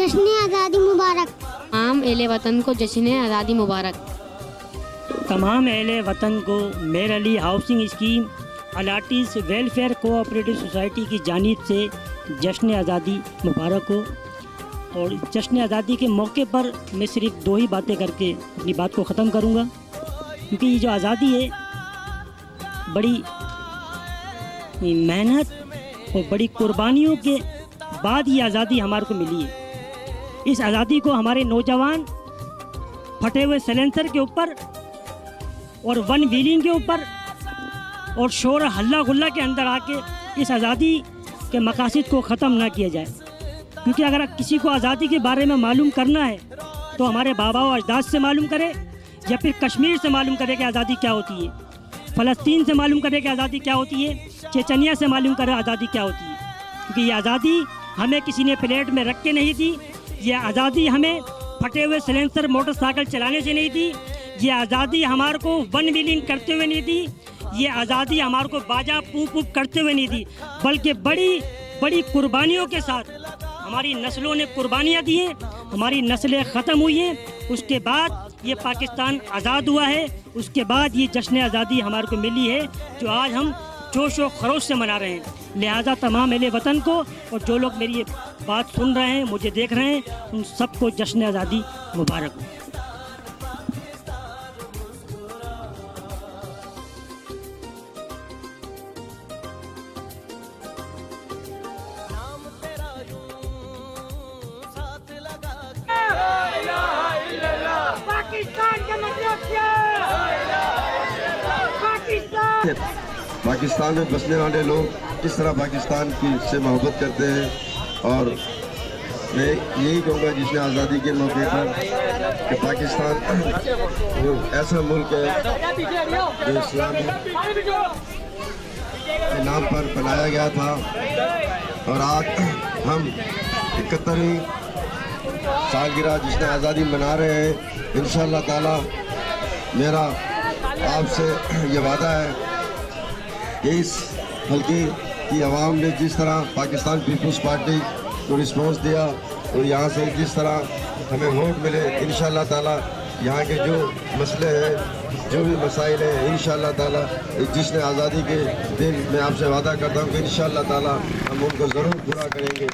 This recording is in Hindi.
जश्न आज़ादी मुबारक। तमाम अहले वतन को जश्न आज़ादी मुबारक। तमाम अहले वतन को mayor Ali housing scheme allottees welfare cooperative society की जानिब से जश्न आज़ादी मुबारक हो। और जश्न आज़ादी के मौके पर मैं सिर्फ दो ही बातें करके अपनी बात को ख़त्म करूँगा, क्योंकि ये जो आज़ादी है बड़ी मेहनत और बड़ी कुर्बानियों के बाद ये आज़ादी हमारे को मिली है। इस आज़ादी को हमारे नौजवान फटे हुए सिलेंसर के ऊपर और वन व्हीलिंग के ऊपर और शोर हल्ला गुल्ला के अंदर आके इस आज़ादी के मकासद को ख़त्म ना किया जाए। क्योंकि अगर किसी को आज़ादी के बारे में मालूम करना है तो हमारे बाबा और अजदाद से मालूम करे, या फिर कश्मीर से मालूम करे कि आज़ादी क्या होती है, फ़लस्तीन से मालूम करे कि आज़ादी क्या होती है, चेचनिया से मालूम करे आज़ादी क्या होती है। क्योंकि ये आज़ादी हमें किसी ने प्लेट में रख के नहीं दी, ये आज़ादी हमें फटे हुए सिलेंसर मोटरसाइकिल चलाने से नहीं दी, ये आज़ादी हमारे को वन व्हीलिंग करते हुए नहीं दी, ये आज़ादी हमारे को बाजा पूप पूप करते हुए नहीं दी, बल्कि बड़ी बड़ी कुर्बानियों के साथ हमारी नस्लों ने कुर्बानियाँ दी हैं, हमारी नस्लें ख़त्म हुई हैं। उसके बाद ये पाकिस्तान आज़ाद हुआ है, उसके बाद ये जश्न आज़ादी हमारे को मिली है जो आज हम जोश व खरोश से मना रहे हैं। लिहाजा तमाम अहले वतन को और जो लोग मेरी ये बात सुन रहे हैं, मुझे देख रहे हैं, उन सबको जश्न आज़ादी मुबारक हो। पाकिस्तान में बसने वाले लोग किस तरह पाकिस्तान की से मोहब्बत करते हैं, और मैं यही कहूँगा जिसने आज़ादी के मौके पर कि पाकिस्तान वो ऐसा मुल्क है जो इस्लाम के नाम पर बनाया गया था। और आज हम 71वीं सालगिरह जिसने आज़ादी मना रहे हैं। इंशाअल्लाह ताला मेरा आपसे ये वादा है कि इस हल्के की आवाम ने जिस तरह पाकिस्तान पीपल्स पार्टी को रिस्पॉन्स दिया और यहाँ से जिस तरह हमें वोट मिले, इंशाअल्लाह ताला यहाँ के जो मसले हैं, जो भी मसाइल हैं, इंशाअल्लाह ताला जिसने आज़ादी के दिन मैं आपसे वादा करता हूँ कि इंशाअल्लाह ताला हम उनको ज़रूर पूरा करेंगे।